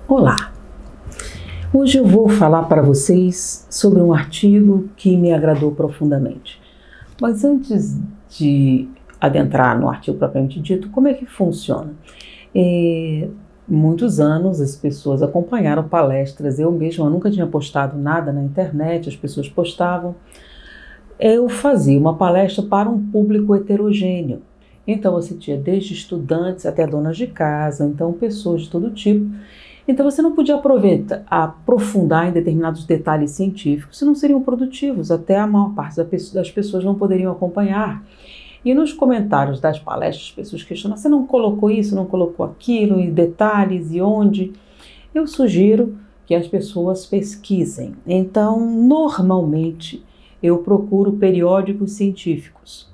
Olá! Hoje eu vou falar para vocês sobre um artigo que me agradou profundamente. Mas antes de adentrar no artigo propriamente dito, como é que funciona? Muitos anos as pessoas acompanharam palestras, eu mesma nunca tinha postado nada na internet, as pessoas postavam. Eu fazia uma palestra para um público heterogêneo. Então você tinha desde estudantes até donas de casa, então pessoas de todo tipo. Então você não podia aprofundar em determinados detalhes científicos, senão seriam produtivos, até a maior parte das pessoas não poderiam acompanhar. E nos comentários das palestras, as pessoas questionam, você não colocou isso, não colocou aquilo, em detalhes e onde? Eu sugiro que as pessoas pesquisem. Então, normalmente, eu procuro periódicos científicos.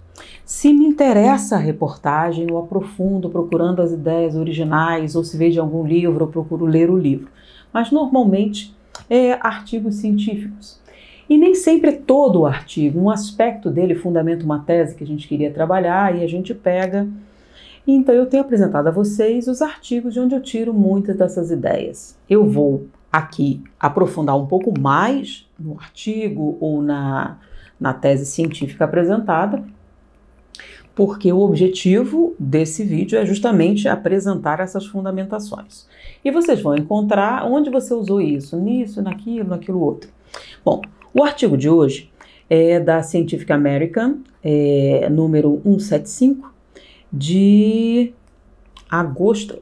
Se me interessa a reportagem, eu aprofundo procurando as ideias originais, ou se vejo algum livro, eu procuro ler o livro. Mas normalmente é artigos científicos. E nem sempre é todo o artigo, um aspecto dele fundamenta uma tese que a gente queria trabalhar e a gente pega. Então eu tenho apresentado a vocês os artigos de onde eu tiro muitas dessas ideias. Eu vou aqui aprofundar um pouco mais no artigo ou na tese científica apresentada, porque o objetivo desse vídeo é justamente apresentar essas fundamentações. E vocês vão encontrar onde você usou isso, nisso, naquilo outro. Bom, o artigo de hoje é da Scientific American, número 175, de agosto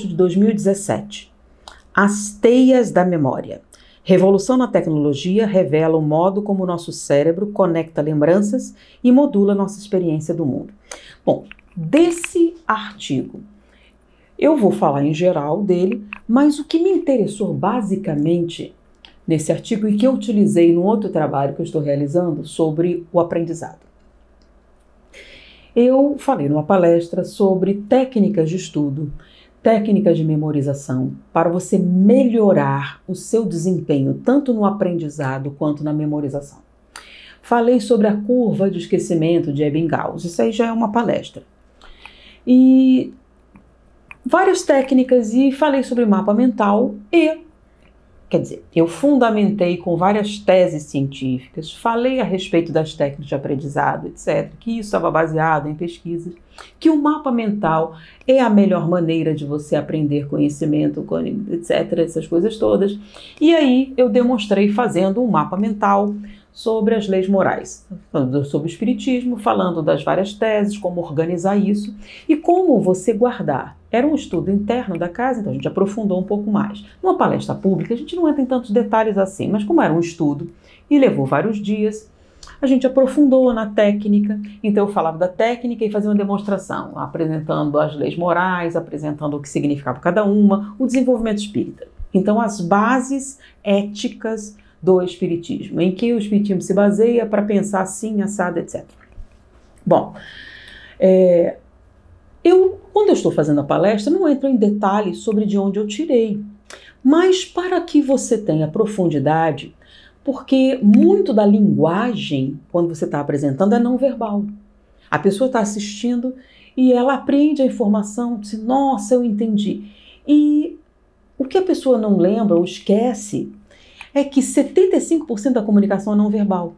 de 2017. As teias da memória. Revolução na tecnologia revela o modo como o nosso cérebro conecta lembranças e modula nossa experiência do mundo. Bom, desse artigo, eu vou falar em geral dele, mas o que me interessou basicamente nesse artigo e que eu utilizei no outro trabalho que eu estou realizando sobre o aprendizado. Eu falei numa palestra sobre técnicas de estudo, técnicas de memorização para você melhorar o seu desempenho tanto no aprendizado quanto na memorização. Falei sobre a curva de esquecimento de Ebbinghaus, isso aí já é uma palestra. E várias técnicas e falei sobre mapa mental eu fundamentei com várias teses científicas, falei a respeito das técnicas de aprendizado, etc., que isso estava baseado em pesquisas, que o mapa mental é a melhor maneira de você aprender conhecimento, etc., essas coisas todas. E aí eu demonstrei fazendo um mapa mental sobre as leis morais, falando sobre o espiritismo, falando das várias teses, como organizar isso e como você guardar. Era um estudo interno da casa, então a gente aprofundou um pouco mais. Numa palestra pública, a gente não entra em tantos detalhes assim, mas como era um estudo e levou vários dias, a gente aprofundou na técnica. Então eu falava da técnica e fazia uma demonstração, apresentando as leis morais, apresentando o que significava cada uma, o desenvolvimento espírita. Então as bases éticas do espiritismo, em que o espiritismo se baseia para pensar assim, assado, etc. Bom, quando eu estou fazendo a palestra, não entro em detalhes sobre de onde eu tirei, mas para que você tenha profundidade, porque muito da linguagem, quando você está apresentando, é não verbal. A pessoa está assistindo e ela aprende a informação, diz, nossa, eu entendi. E o que a pessoa não lembra ou esquece é que 75% da comunicação é não verbal.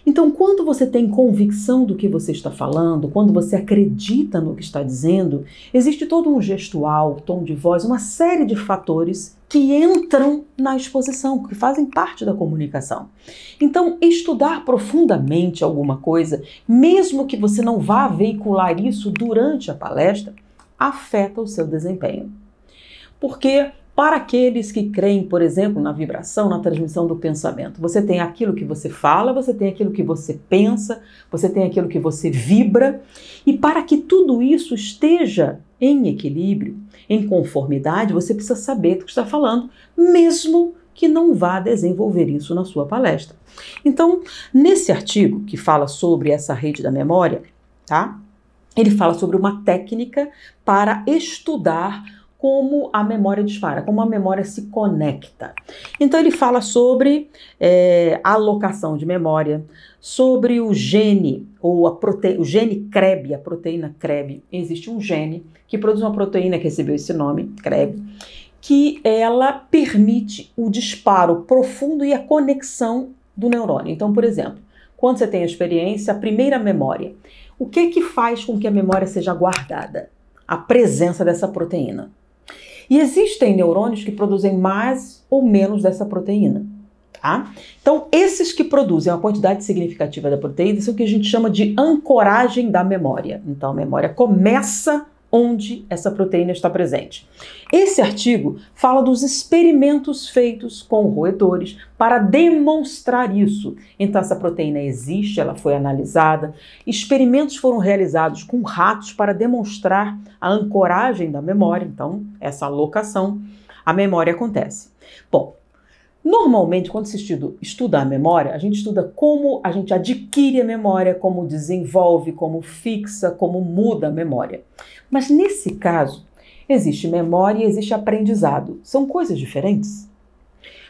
Então, quando você tem convicção do que você está falando, quando você acredita no que está dizendo, existe todo um gestual, tom de voz, uma série de fatores que entram na exposição, que fazem parte da comunicação. Então, estudar profundamente alguma coisa, mesmo que você não vá veicular isso durante a palestra, afeta o seu desempenho. Porque para aqueles que creem, por exemplo, na vibração, na transmissão do pensamento, você tem aquilo que você fala, você tem aquilo que você pensa, você tem aquilo que você vibra, e para que tudo isso esteja em equilíbrio, em conformidade, você precisa saber do que está falando, mesmo que não vá desenvolver isso na sua palestra. Então, nesse artigo que fala sobre essa rede da memória, tá? Ele fala sobre uma técnica para estudar como a memória dispara, como a memória se conecta. Então ele fala sobre alocação de memória, sobre o gene, ou o gene CREB, a proteína CREB. Existe um gene que produz uma proteína que recebeu esse nome, CREB, que ela permite o disparo profundo e a conexão do neurônio. Então, por exemplo, quando você tem a experiência, a primeira memória, o que faz com que a memória seja guardada? A presença dessa proteína. E existem neurônios que produzem mais ou menos dessa proteína. Tá? Então, esses que produzem uma quantidade significativa da proteína são o que a gente chama de ancoragem da memória. Então, a memória começa onde essa proteína está presente. Esse artigo fala dos experimentos feitos com roedores para demonstrar isso. Então, essa proteína existe, ela foi analisada. Experimentos foram realizados com ratos para demonstrar a ancoragem da memória. Então, essa alocação, a memória acontece. Bom, normalmente, quando se estuda a memória, a gente estuda como a gente adquire a memória, como desenvolve, como fixa, como muda a memória. Mas nesse caso, existe memória e existe aprendizado. São coisas diferentes.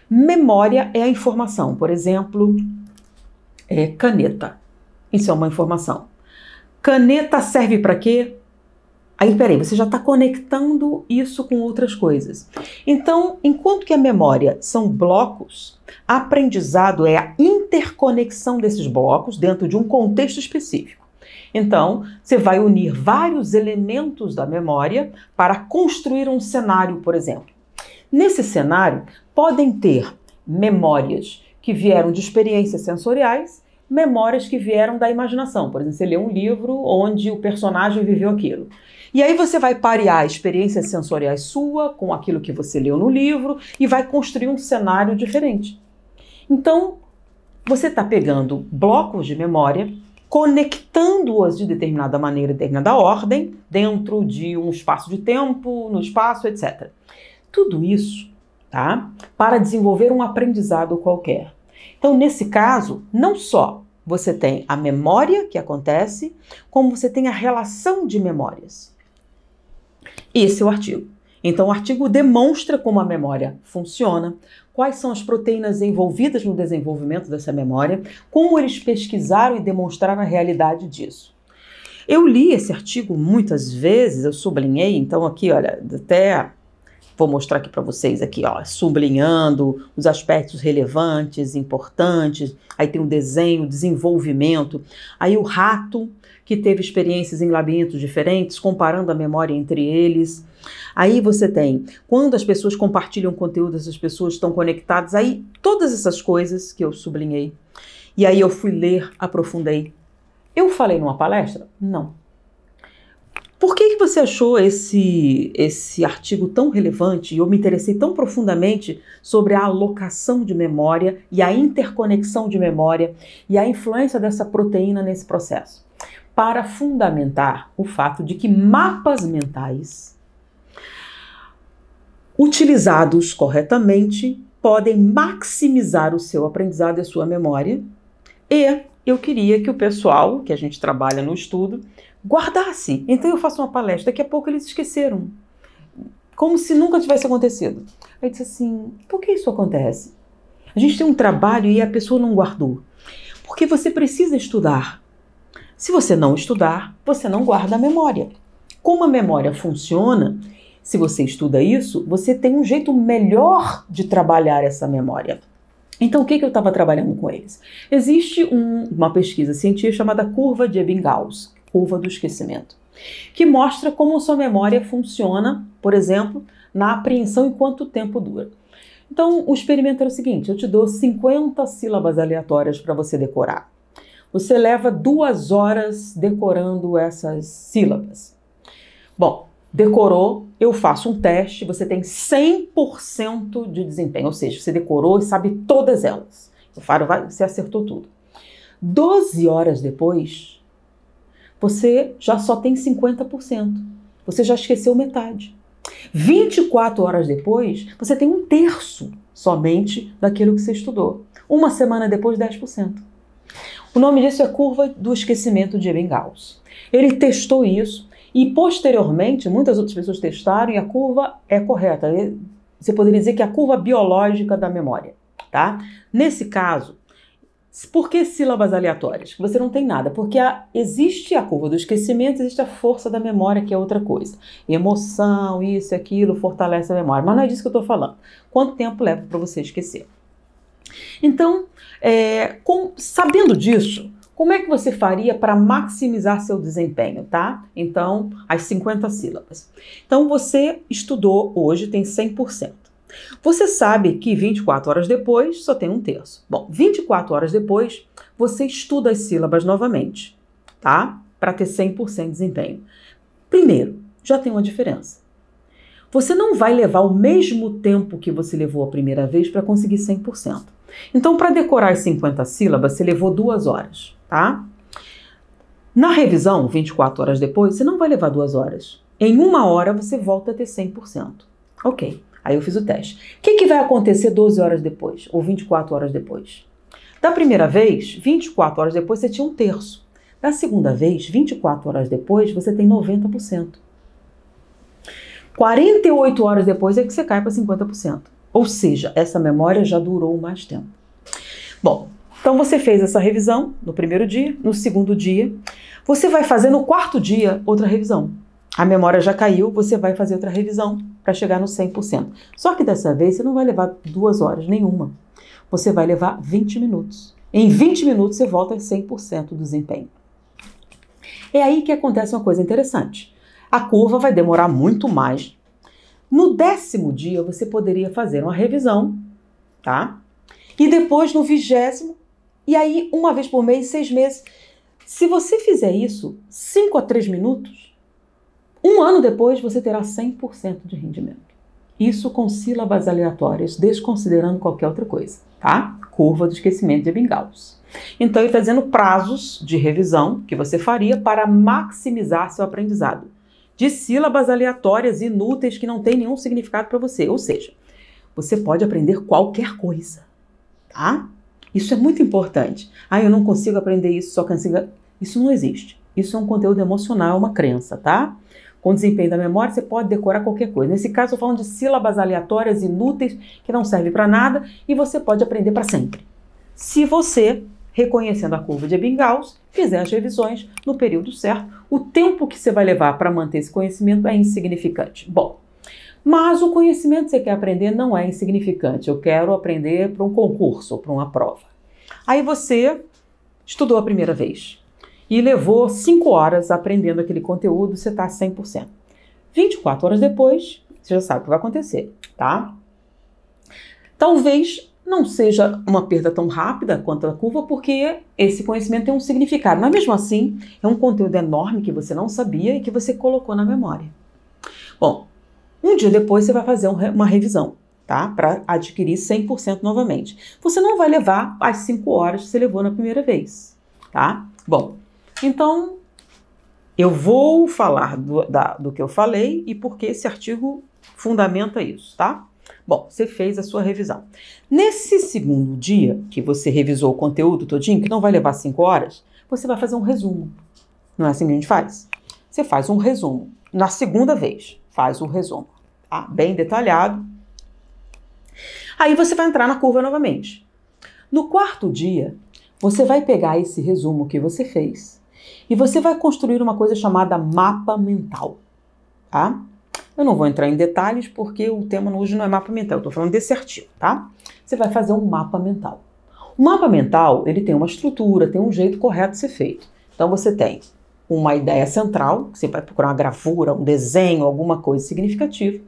Memória é a informação. Por exemplo, caneta. Isso é uma informação. Caneta serve para quê? Aí, peraí, você já está conectando isso com outras coisas. Então, enquanto que a memória são blocos, aprendizado é a interconexão desses blocos dentro de um contexto específico. Então, você vai unir vários elementos da memória para construir um cenário, por exemplo. Nesse cenário, podem ter memórias que vieram de experiências sensoriais, memórias que vieram da imaginação. Por exemplo, você lê um livro onde o personagem viveu aquilo. E aí você vai parear a experiência sensorial sua com aquilo que você leu no livro e vai construir um cenário diferente. Então, você está pegando blocos de memória, conectando-as de determinada maneira, determinada ordem, dentro de um espaço de tempo, no espaço, etc. Tudo isso, tá? Para desenvolver um aprendizado qualquer. Então, nesse caso, não só você tem a memória que acontece, como você tem a relação de memórias. Esse é o artigo. Então, o artigo demonstra como a memória funciona, quais são as proteínas envolvidas no desenvolvimento dessa memória, como eles pesquisaram e demonstraram a realidade disso. Eu li esse artigo muitas vezes, eu sublinhei, então aqui, olha, até vou mostrar aqui para vocês, aqui, ó, sublinhando os aspectos relevantes, importantes, aí tem o desenho, o desenvolvimento, aí o rato, que teve experiências em labirintos diferentes, comparando a memória entre eles. Aí você tem, quando as pessoas compartilham conteúdo, as pessoas estão conectadas, aí todas essas coisas que eu sublinhei. E aí eu fui ler, aprofundei. Eu falei numa palestra? Não. Por que você achou esse artigo tão relevante e eu me interessei tão profundamente sobre a alocação de memória e a interconexão de memória e a influência dessa proteína nesse processo? Para fundamentar o fato de que mapas mentais utilizados corretamente podem maximizar o seu aprendizado e a sua memória. E eu queria que o pessoal, que a gente trabalha no estudo, guardasse. Então eu faço uma palestra, daqui a pouco eles esqueceram. Como se nunca tivesse acontecido. Aí eu disse assim, por que isso acontece? A gente tem um trabalho e a pessoa não guardou. Porque você precisa estudar. Se você não estudar, você não guarda a memória. Como a memória funciona, se você estuda isso, você tem um jeito melhor de trabalhar essa memória. Então, o que eu estava trabalhando com eles? Existe uma pesquisa científica chamada curva de Ebbinghaus, curva do esquecimento, que mostra como a sua memória funciona, por exemplo, na apreensão e quanto tempo dura. Então, o experimento era o seguinte, eu te dou 50 sílabas aleatórias para você decorar. Você leva 2 horas decorando essas sílabas. Bom, decorou, eu faço um teste, você tem 100% de desempenho, ou seja, você decorou e sabe todas elas. Você acertou tudo. 12 horas depois, você já só tem 50%. Você já esqueceu metade. 24 horas depois, você tem 1/3 somente daquilo que você estudou. 1 semana depois, 10%. O nome disso é curva do esquecimento de Ebbinghaus. Ele testou isso e, posteriormente, muitas outras pessoas testaram e a curva é correta. Você poderia dizer que é a curva biológica da memória, tá? Nesse caso, Por que sílabas aleatórias? Você não tem nada, porque existe a curva do esquecimento, existe a força da memória, que é outra coisa. Emoção, isso e aquilo, fortalece a memória. Mas não é disso que eu estou falando. Quanto tempo leva para você esquecer? Então, sabendo disso, como é que você faria para maximizar seu desempenho, tá? Então, as 50 sílabas. Então, você estudou hoje, tem 100%. Você sabe que 24 horas depois só tem um terço. Bom, 24 horas depois, você estuda as sílabas novamente, tá? Para ter 100% de desempenho. Primeiro, já tem uma diferença. Você não vai levar o mesmo tempo que você levou a primeira vez para conseguir 100%. Então, para decorar as 50 sílabas, você levou 2 horas, tá? Na revisão, 24 horas depois, você não vai levar 2 horas. Em 1 hora, você volta a ter 100%. Ok. Aí eu fiz o teste. O que vai acontecer 12 horas depois? Ou 24 horas depois? Da primeira vez, 24 horas depois, você tinha um terço. Da segunda vez, 24 horas depois, você tem 90%. 48 horas depois é que você cai para 50%. Ou seja, essa memória já durou mais tempo. Bom, então você fez essa revisão no primeiro dia, no segundo dia. Você vai fazer no quarto dia outra revisão. A memória já caiu, você vai fazer outra revisão para chegar no 100%. Só que dessa vez você não vai levar 2 horas nenhuma. Você vai levar 20 minutos. Em 20 minutos você volta a 100% do desempenho. É aí que acontece uma coisa interessante. A curva vai demorar muito mais. No 10º dia você poderia fazer uma revisão, tá? E depois no 20º, e aí uma vez por mês, 6 meses. Se você fizer isso 5 a 3 minutos, 1 ano depois você terá 100% de rendimento. Isso com sílabas aleatórias, desconsiderando qualquer outra coisa, tá? Curva do esquecimento de Ebbinghaus. Então ele está dizendo prazos de revisão que você faria para maximizar seu aprendizado. De sílabas aleatórias inúteis que não têm nenhum significado para você. Ou seja, você pode aprender qualquer coisa, tá? Isso é muito importante. Eu não consigo aprender isso, só consigo... Isso não existe. Isso é um conteúdo emocional, uma crença, tá? Com o desempenho da memória, você pode decorar qualquer coisa. Nesse caso, eu estou falando de sílabas aleatórias, inúteis, que não servem para nada, e você pode aprender para sempre. Se você, reconhecendo a curva de Ebbinghaus, fizer as revisões no período certo, o tempo que você vai levar para manter esse conhecimento é insignificante. Bom, mas o conhecimento que você quer aprender não é insignificante. Eu quero aprender para um concurso ou para uma prova. Aí você estudou a primeira vez e levou 5 horas aprendendo aquele conteúdo, você está 100%. 24 horas depois, você já sabe o que vai acontecer, tá? Talvez não seja uma perda tão rápida quanto a curva, porque esse conhecimento tem um significado. Mas mesmo assim, é um conteúdo enorme que você não sabia e que você colocou na memória. Bom, um dia depois você vai fazer uma revisão, tá? Para adquirir 100% novamente. Você não vai levar as 5 horas que você levou na primeira vez, tá? Bom, então eu vou falar do que eu falei e por que esse artigo fundamenta isso, tá? Bom, você fez a sua revisão. Nesse segundo dia que você revisou o conteúdo todinho, que não vai levar 5 horas, você vai fazer um resumo. Não é assim que a gente faz? Você faz um resumo. Na segunda vez, faz um resumo, tá? Bem detalhado. Aí você vai entrar na curva novamente. No quarto dia, você vai pegar esse resumo que você fez e você vai construir uma coisa chamada mapa mental, tá? Eu não vou entrar em detalhes porque o tema hoje não é mapa mental, eu estou falando desse artigo, tá? Você vai fazer um mapa mental. O mapa mental, ele tem uma estrutura, tem um jeito correto de ser feito. Então você tem uma ideia central, que você vai procurar uma gravura, um desenho, alguma coisa significativa,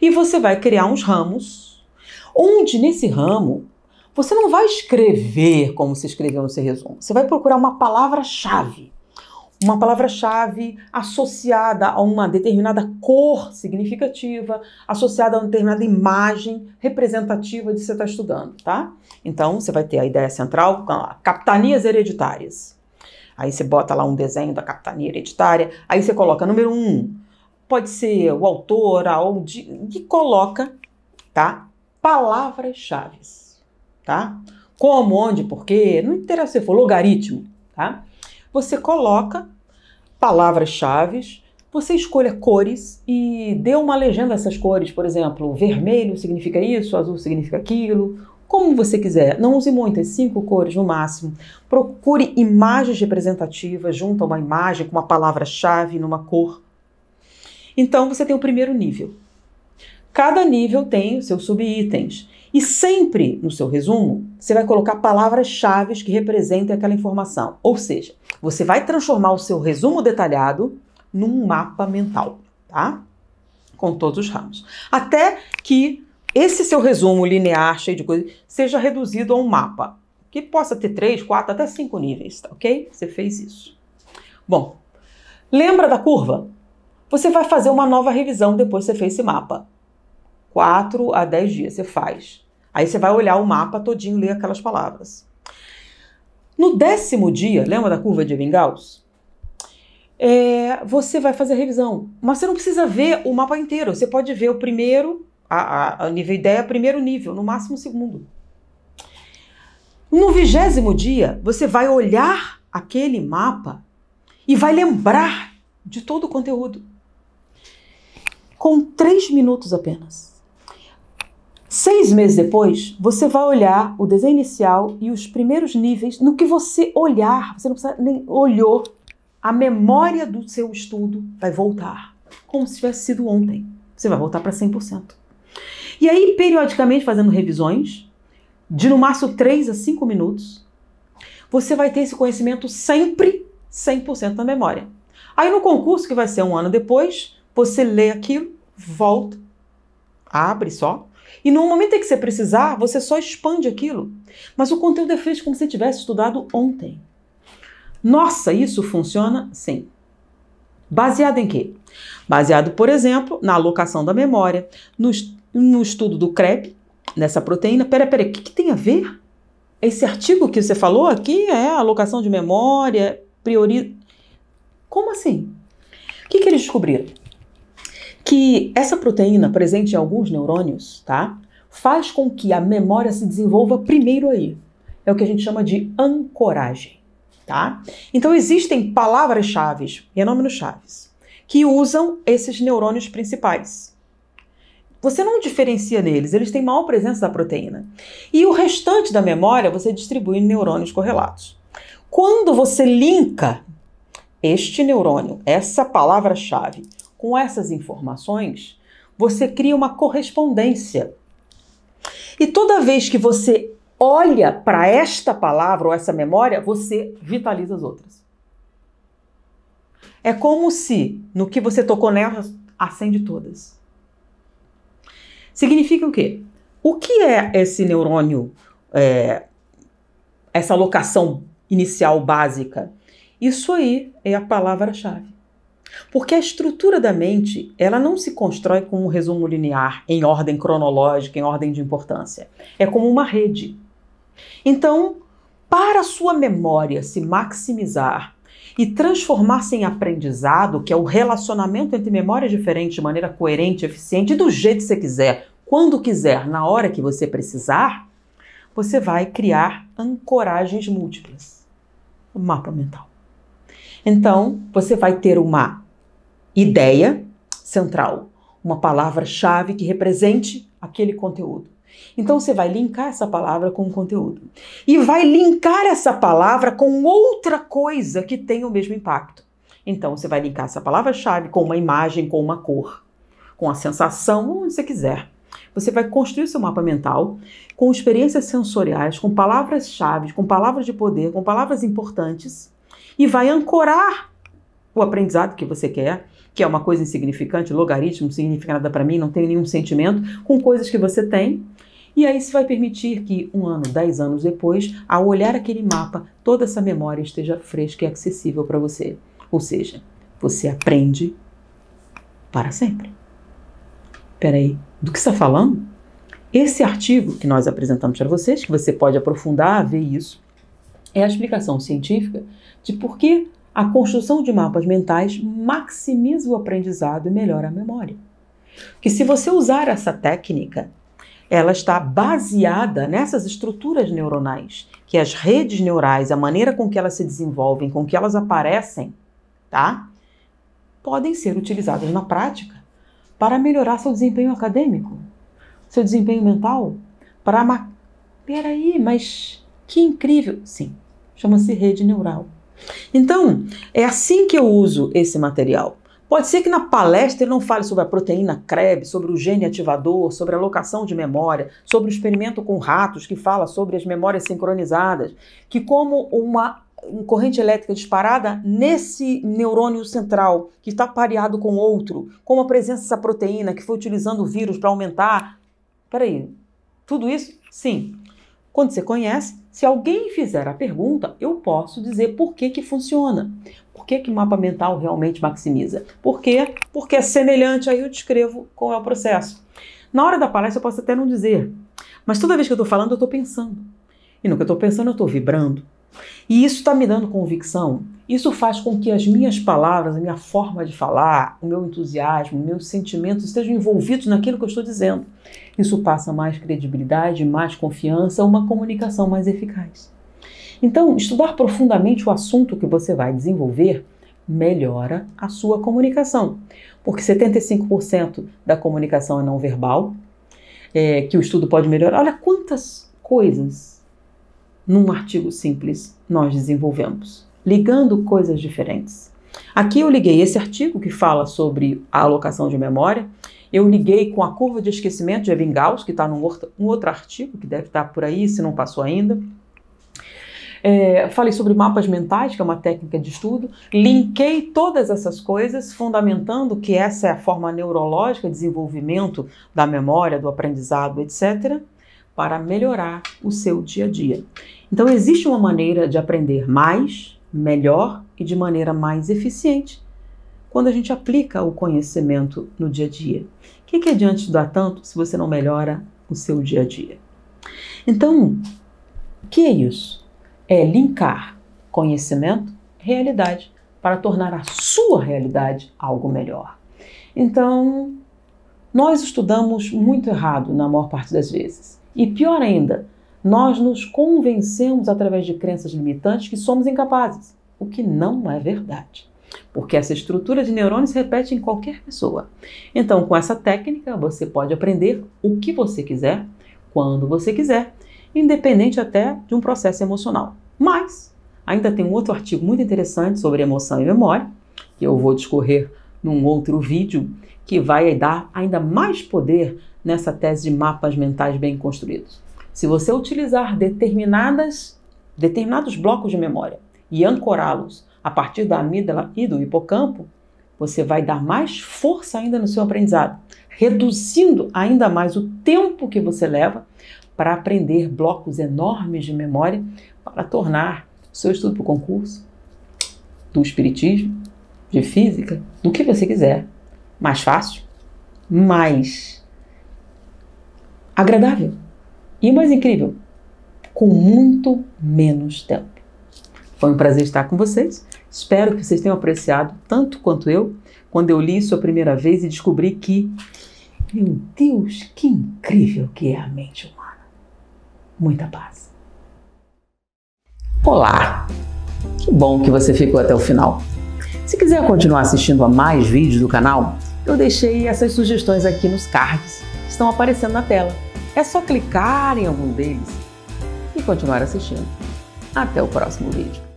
e você vai criar uns ramos, onde nesse ramo você não vai escrever como você escreveu no seu resumo, você vai procurar uma palavra-chave. Uma palavra-chave associada a uma determinada cor significativa, associada a uma determinada imagem representativa de que você está estudando, tá? Então, você vai ter a ideia central, capitanias hereditárias. Aí você bota lá um desenho da capitania hereditária, aí você coloca número 1, pode ser o autor, e coloca, tá? Palavras-chave, tá? Como, onde, porquê, não interessa se for logaritmo, tá? Você coloca palavras-chave, você escolha cores e dê uma legenda a essas cores. Por exemplo, vermelho significa isso, azul significa aquilo, como você quiser. Não use muitas, 5 cores no máximo. Procure imagens representativas junto a uma imagem com uma palavra-chave numa cor. Então, você tem o primeiro nível. Cada nível tem os seus subitens. E sempre, no seu resumo, você vai colocar palavras-chave que representem aquela informação. Ou seja, você vai transformar o seu resumo detalhado num mapa mental, tá? Com todos os ramos. Até que esse seu resumo linear, cheio de coisas, seja reduzido a um mapa, que possa ter 3, 4, até 5 níveis, tá ok? Você fez isso. Bom, lembra da curva? Você vai fazer uma nova revisão depois que você fez esse mapa. 4 a 10 dias você faz. Aí você vai olhar o mapa todinho e ler aquelas palavras. No 10º dia, lembra da curva de Ebbinghaus? Você vai fazer a revisão. Mas você não precisa ver o mapa inteiro. Você pode ver o primeiro, a nível ideia, primeiro nível, no máximo o segundo. No 20º dia, você vai olhar aquele mapa e vai lembrar de todo o conteúdo. Com 3 minutos apenas. 6 meses depois, você vai olhar o desenho inicial e os primeiros níveis. No que você olhar, você não precisa nem olhou, a memória do seu estudo vai voltar, como se tivesse sido ontem. Você vai voltar para 100%. E aí, periodicamente, fazendo revisões, de no máximo 3 a 5 minutos, você vai ter esse conhecimento sempre 100% na memória. Aí no concurso, que vai ser 1 ano depois, você lê aquilo, volta, abre só, e no momento em que você precisar, você só expande aquilo. Mas o conteúdo é feito como se você tivesse estudado ontem. Nossa, isso funciona? Sim. Baseado em quê? Baseado, por exemplo, na alocação da memória, no estudo do CREB, nessa proteína. Peraí, o que tem a ver? Esse artigo que você falou aqui é alocação de memória, Como assim? O que eles descobriram? Que essa proteína presente em alguns neurônios, tá, faz com que a memória se desenvolva primeiro aí. É o que a gente chama de ancoragem, tá? Então existem palavras-chave, fenômenos-chaves, que usam esses neurônios principais. Você não diferencia neles, eles têm maior presença da proteína. E o restante da memória você distribui em neurônios correlatos. Quando você linka este neurônio, essa palavra-chave, com essas informações, você cria uma correspondência. E toda vez que você olha para esta palavra ou essa memória, você vitaliza as outras. É como se, no que você tocou nelas, acende todas. Significa o quê? O que é esse neurônio, essa alocação inicial básica? Isso aí é a palavra-chave. Porque a estrutura da mente, ela não se constrói com um resumo linear, em ordem cronológica, em ordem de importância. É como uma rede. Então, para a sua memória se maximizar e transformar-se em aprendizado, que é o relacionamento entre memórias diferentes de maneira coerente, eficiente, do jeito que você quiser, quando quiser, na hora que você precisar, você vai criar ancoragens múltiplas. O mapa mental. Então, você vai ter uma ideia central, uma palavra-chave que represente aquele conteúdo. Então, você vai linkar essa palavra com o conteúdo. E vai linkar essa palavra com outra coisa que tenha o mesmo impacto. Então, você vai linkar essa palavra-chave com uma imagem, com uma cor, com a sensação, onde você quiser. Você vai construir o seu mapa mental com experiências sensoriais, com palavras-chave, com palavras de poder, com palavras importantes, e vai ancorar o aprendizado que você quer, que é uma coisa insignificante, logaritmo, não significa nada para mim, não tenho nenhum sentimento, com coisas que você tem. E aí isso vai permitir que 1 ano, 10 anos depois, ao olhar aquele mapa, toda essa memória esteja fresca e acessível para você. Ou seja, você aprende para sempre. Peraí, do que você está falando? Esse artigo que nós apresentamos para vocês, que você pode aprofundar, ver isso, é a explicação científica de por que a construção de mapas mentais maximiza o aprendizado e melhora a memória. Que se você usar essa técnica, ela está baseada nessas estruturas neuronais, que as redes neurais, a maneira com que elas se desenvolvem, com que elas aparecem, tá? Podem ser utilizadas na prática para melhorar seu desempenho acadêmico, seu desempenho mental, para Peraí, mas que incrível! Sim, chama-se rede neural. Então, é assim que eu uso esse material. Pode ser que na palestra ele não fale sobre a proteína Krebs, sobre o gene ativador, sobre a alocação de memória, sobre o experimento com ratos que fala sobre as memórias sincronizadas, que como uma corrente elétrica disparada nesse neurônio central que está pareado com outro, com a presença dessa proteína que foi utilizando o vírus para aumentar. Peraí, tudo isso? Sim. Quando você conhece, se alguém fizer a pergunta, eu posso dizer por que funciona. Por que o mapa mental realmente maximiza? Por quê? Porque é semelhante, aí eu descrevo qual é o processo. Na hora da palestra eu posso até não dizer, mas toda vez que eu estou falando eu estou pensando. E no que eu estou pensando eu estou vibrando. E isso está me dando convicção. Isso faz com que as minhas palavras, a minha forma de falar, o meu entusiasmo, meus sentimentos estejam envolvidos naquilo que eu estou dizendo. Isso passa mais credibilidade, mais confiança, uma comunicação mais eficaz. Então, estudar profundamente o assunto que você vai desenvolver melhora a sua comunicação, porque 75% da comunicação é não verbal, que o estudo pode melhorar. Olha quantas coisas num artigo simples nós desenvolvemos, ligando coisas diferentes. Aqui eu liguei esse artigo que fala sobre a alocação de memória, eu liguei com a curva de esquecimento de Ebbinghaus, que está num outro artigo, que deve estar por aí, se não passou ainda. Falei sobre mapas mentais, que é uma técnica de estudo, linkei todas essas coisas, fundamentando que essa é a forma neurológica de desenvolvimento da memória, do aprendizado, etc., para melhorar o seu dia a dia. Então, existe uma maneira de aprender mais, melhor e de maneira mais eficiente quando a gente aplica o conhecimento no dia a dia. O que adianta estudar tanto se você não melhora o seu dia a dia? Então, o que é isso? É linkar conhecimento, realidade, para tornar a sua realidade algo melhor. Então, nós estudamos muito errado na maior parte das vezes. E pior ainda, nós nos convencemos através de crenças limitantes que somos incapazes, o que não é verdade. Porque essa estrutura de neurônios se repete em qualquer pessoa. Então, com essa técnica, você pode aprender o que você quiser, quando você quiser, independente até de um processo emocional. Mas, ainda tem um outro artigo muito interessante sobre emoção e memória, que eu vou discorrer num outro vídeo, que vai dar ainda mais poder nessa tese de mapas mentais bem construídos. Se você utilizar determinados blocos de memória e ancorá-los a partir da amígdala e do hipocampo, você vai dar mais força ainda no seu aprendizado, reduzindo ainda mais o tempo que você leva para aprender blocos enormes de memória para tornar o seu estudo para o concurso, do espiritismo, de física, do que você quiser, mais fácil, mais agradável e mais incrível, com muito menos tempo. Foi um prazer estar com vocês. Espero que vocês tenham apreciado tanto quanto eu, quando eu li isso a primeira vez e descobri que, meu Deus, que incrível que é a mente humana. Muita paz. Olá! Que bom que você ficou até o final. Se quiser continuar assistindo a mais vídeos do canal, eu deixei essas sugestões aqui nos cards que estão aparecendo na tela. É só clicar em algum deles e continuar assistindo. Até o próximo vídeo.